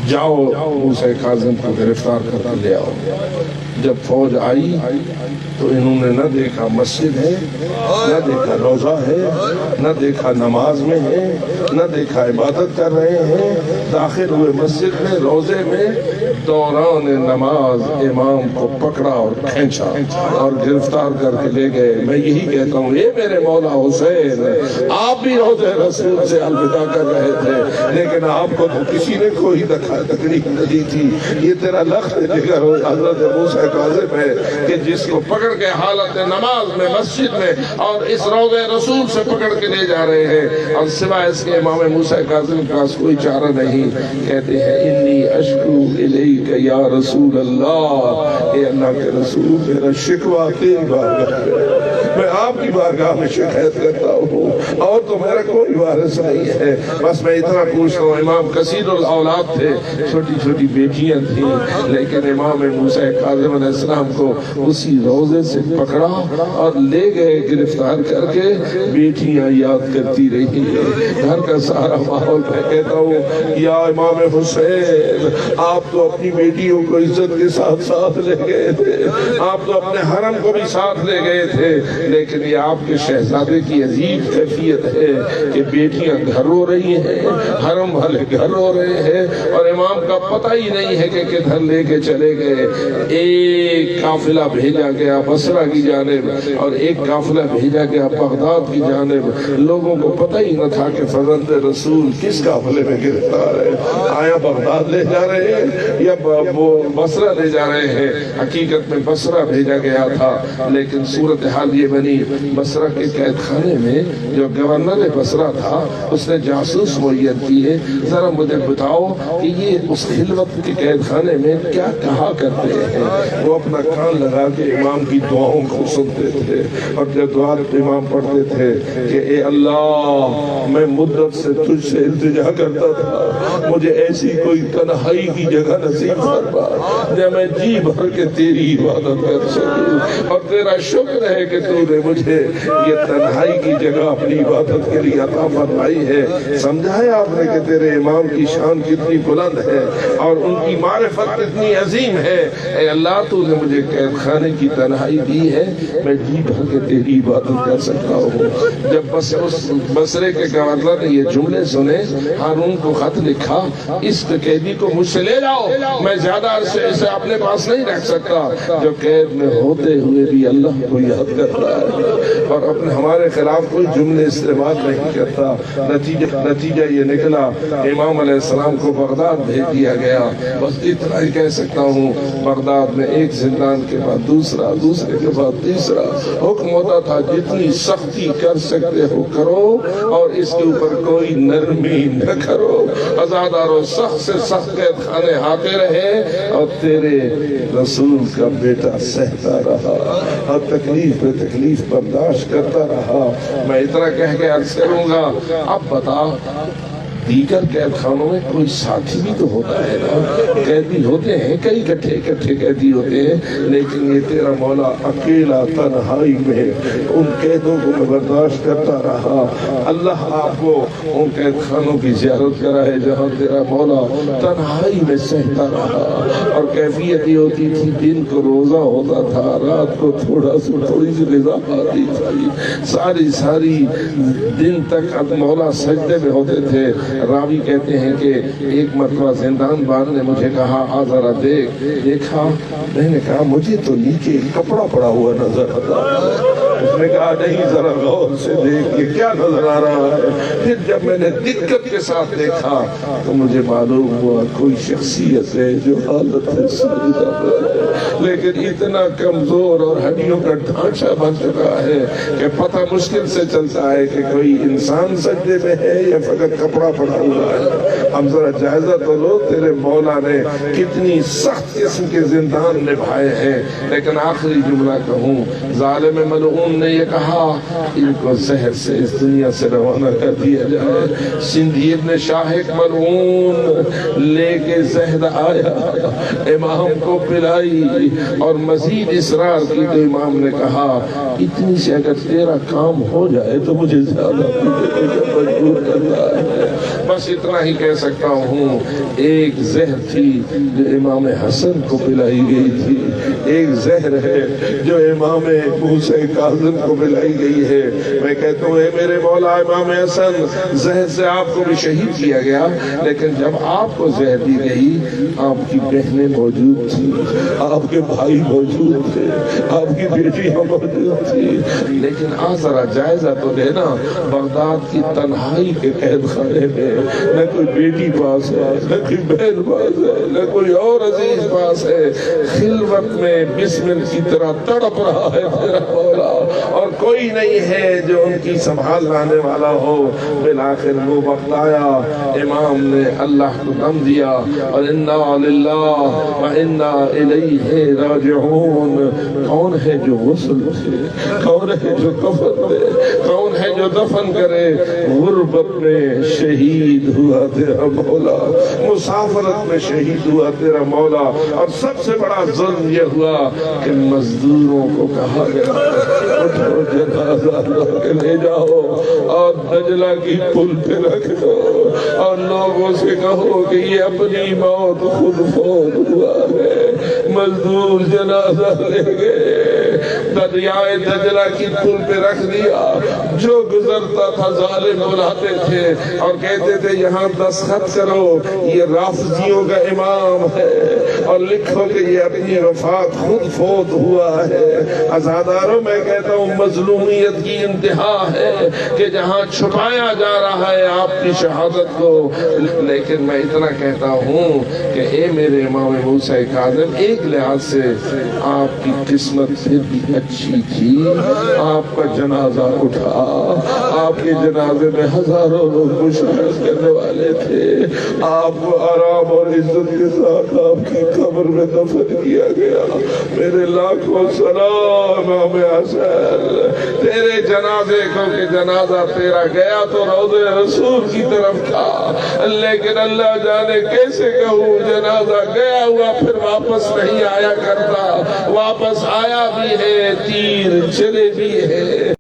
جاؤ موسیٰ کاظم کو گرفتار کر کے لے آؤ۔ جب فوج آئی تو انہوں نے نہ دیکھا مسجد ہے، نہ دیکھا روزہ ہے، نہ دیکھا نماز میں ہے، نہ دیکھا عبادت کر رہے ہیں۔ داخل ہوئے مسجد میں، روزے میں، دوران نماز امام کو پکڑا اور کھینچا اور گرفتار کر کے لے گئے۔ میں یہی کہتا ہوں، اے میرے مولا حسین، آپ بھی روزے رسول سے الوداع کر رہے تھے، لیکن آپ کو تو کسی نے کوئی تکلیف نہ دی تھی۔ یہ تیرا لخت جگر حضرت موسیٰ کاظم ہے کہ جس کو پکڑ کے حالت نماز میں مسجد میں اور اس روضہ رسول سے پکڑ کے لے جا رہے ہیں، اور سوائے اس کے امام موسیٰ کاظم کے پاس کوئی چارہ نہیں۔ کہتے ہیں انی اشکو الیک یا رسول اللہ، اے اللہ کے رسول، میرا شکوہ تیری بارگاہ میں، میں آپ کی بارگاہ میں شکایت کرتا ہوں، اور تو میرا کوئی وارث نہیں ہے۔ بس میں اتنا پوچھتا ہوں، امام کثیر الاولاد تھے، چھوٹی چھوٹی بیٹیاں تھیں، لیکن امام موسیٰ کاظم علیہ السلام کو اسی روزے سے پکڑا اور لے گئے گرفتار کر کے۔ بیٹیاں یاد کرتی رہی، گھر کا سارا ماحول۔ میں کہتا ہوں یا امام حسین، آپ تو اپنی بیٹیوں کو عزت کے ساتھ ساتھ لے گئے تھے، آپ تو اپنے حرم کو بھی ساتھ لے گئے تھے، لیکن یہ آپ کے شہزادے کی عجیب کیفیت ہے کہ بیٹیاں گھر رو رہی ہیں، حرم والے گھر رو رہے ہیں، اور امام کا پتہ ہی نہیں ہے کہ کدھر لے کے چلے گئے۔ ایک قافلہ بھیجا گیا بصرہ کی جانب اور ایک قافلہ بھیجا گیا بغداد کی جانب۔ لوگوں کو پتہ ہی نہ تھا کہ فرزند رسول کس قافلے میں گرفتار ہے، آیا بغداد لے جا رہے ہیں یا بصرہ لے جا رہے ہیں۔ حقیقت میں بصرہ بھیجا گیا تھا، لیکن صورتحال یہ بنی، بصرہ کے قید خانے میں جو گورنر بصرہ تھا اس نے جاسوس معین کیے، ذرا مجھے بتاؤ کہ یہ اس خلوت کے قید خانے میں کیا کہا کرتے ہیں۔ وہ اپنا کان لگا کے امام کی دعاؤں کو سنتے تھے، اور جب دعا امام پڑھتے تھے کہ اے اللہ، میں مدت سے تجھ سے التجا کرتا تھا، مجھے ایسی کوئی تنہائی کی جگہ نصیب فرما جب میں جی بھر کے تیری عبادت کر سکوں، اور تیرا شکر ہے کہ تو نے مجھے یہ تنہائی کی جگہ اپنی عبادت کے لیے عطا فرمائی ہے۔ سمجھا ہے آپ نے کہ تیرے امام کی شان کتنی بلند ہے اور ان کی معرفت کتنی عظیم ہے۔ اے اللہ، تو نے مجھے قید خانے کی تنہائی دی ہے، میں جی بھر کے تیری عبادت کر سکتا ہوں۔ جب بس اس بصرے کے گورنر نے یہ جملے سنے، ہارون کو خط لکھا، اس قیدی کو مجھ سے لے جاؤ، میں زیادہ عرصے اسے اپنے پاس نہیں رکھ سکتا، جو قید میں ہوتے ہوئے بھی اللہ کو یاد کرتا ہے اور اپنے ہمارے خلاف کوئی جملے استعمال نہیں کرتا۔ نتیجہ یہ نکلا، امام علیہ السلام کو بغداد بھیج دیا گیا۔ بس اتنا ہی کہہ سکتا ہوں، بغداد میں ایک زندان کے بعد دوسرا، دوسرے کے بعد تیسرا۔ حکم ہوتا تھا جتنی سختی کر سکتے ہو کرو، اور اس کے اوپر کوئی نرمی نہ کرو۔ آزادار و سخت سے سخت قید خانے آتے رہے، اور تیرے رسول کا بیٹا سہتا رہا اور تکلیف پہ تکلیف برداشت کرتا رہا۔ میں اتنا کہہ کے عرض کروں گا، اب بتا، دیگر قید خانوں میں کوئی ساتھی بھی تو ہوتا ہے نا، قیدی ہوتے ہیں، کئی کٹھے قیدی ہوتے ہیں، لیکن یہ تیرا مولا اکیلا تنہائی میں ان قیدوں کو برداشت کرتا رہا۔ اللہ آپ کو ان قید خانوں کی زیارت کرائے جہاں تیرا مولا تنہائی میں سہتا رہا، اور کیفیت یہ ہوتی تھی، دن کو روزہ ہوتا تھا، رات کو تھوڑی سی غذا آتی تھی، ساری دن تک مولا سجدے میں ہوتے تھے۔ راوی کہتے ہیں کہ ایک مرتبہ زندان بان نے مجھے کہا، آ ذرا دیکھا، میں نے کہا مجھے تو نیچے کپڑا پڑا ہوا نظر آتا ہے۔ اس نے کہا نہیں، ذرا غور سے دیکھ، یہ کیا نظر آ رہا ہے؟ پھر جب میں نے دقت کے ساتھ دیکھا تو مجھے معلوم ہوا کوئی شخصیت ہے جو حالت ہے سجدہ میں، لیکن اتنا کمزور اور ہڈیوں کا ڈھانچہ بن چکا ہے کہ پتہ مشکل سے چلتا ہے کہ کوئی انسان سجدے میں ہے یا فقط کپڑا پڑا ہوا ہے۔ اب ذرا جائزہ تو لو، تیرے مولا نے کتنی سخت قسم کے زندان نبھائے ہیں۔ لیکن آخری جملہ کہوں، ظالم ملعون نے یہ کہا، ان کو زہر سے اس دنیا سے روانہ کر دیا جائے۔ سندھی ابن شاہق ملعون لے کے زہر آیا، امام کو پلائی اور مزید اصرار کی تو امام نے کہا، اتنی سے اگر تیرا کام ہو جائے تو مجھے زیادہ پینے کو مجبور کرتا ہے۔ بس اتنا ہی کہہ سکتا ہوں، ایک زہر تھی جو امام حسن کو پلائی گئی تھی، ایک زہر ہے جو امام موسیٰ کاظم کو پلائی گئی ہے۔ میں کہتا ہوں اے میرے مولا امام حسن، زہر سے آپ کو بھی شہید کیا گیا، لیکن جب آپ کو زہر دی گئی آپ کی بہنیں موجود تھی، آپ کے بھائی موجود تھے، آپ کی بیٹیاں موجود تھی، لیکن ذرا جائزہ تو دینا، بغداد کی تنہائی کے قید خانے میں نہ کوئی بیٹی پاس ہے، نہ کوئی بہن پاس ہے، نہ کوئی اور عزیز پاس ہے، خلوت میں بسمل کی طرح تڑپ رہا ہے تیرا مولا، اور کوئی نہیں ہے جو ان کی سنبھال لانے والا ہو۔ بالآخر وہ وقت آیا، امام نے اللہ کو دم دیا، اور انا للہ و انا الیہ راجعون۔ کون ہے جو غسل دے، کون ہے جو کفن دے، کون ہے جو دفن کرے؟ غربت میں شہید ہوا تیرا مولا، مسافرت میں شہید ہوا تیرا مولا، اور سب سے بڑا ظلم یہ ہوا کہ مزدوروں کو کہا گیا اٹھو جنازہ لے جاؤ اور دجلہ کی پل پہ رکھ دو، اور لوگوں سے کہو کہ یہ اپنی موت خود فوت ہوا ہے۔ مزدور جنازہ لے گئے، دریائے دجلہ کی پل پہ رکھ دیا، جو گزرتا تھا ظالم بلاتے تھے اور کہتے تھے یہاں دستخط کرو، یہ رافضیوں کا امام ہے، اور لکھو کہ یہ اپنی وفات خود فوت ہوا ہے۔ عزاداروں میں کہتا ہوں مظلومیت کی انتہا ہے کہ جہاں چھپایا جا رہا ہے آپ کی شہادت کو، لیکن میں اتنا کہتا ہوں کہ اے میرے امام موسیٰ کاظم، ایک لحاظ سے آپ کی قسمت پھر بھی اچھی تھی، آپ کا جنازہ اٹھا، آپ کے جنازے میں ہزاروں لوگ مشاہد کرنے والے تھے، آپ کو آرام اور عزت کے ساتھ آپ کی قبر میں دفن کیا گیا۔ میرے لاکھوں سلام امام حسین، تیرے جنازے کو کہ جنازہ تیرا گیا تو روضہ رسول کی طرف تھا، لیکن اللہ جانے کیسے کہوں جنازہ گیا ہوا پھر واپس نہیں آیا کرتا، واپس آیا بھی ہے، تیر چلے بھی ہے۔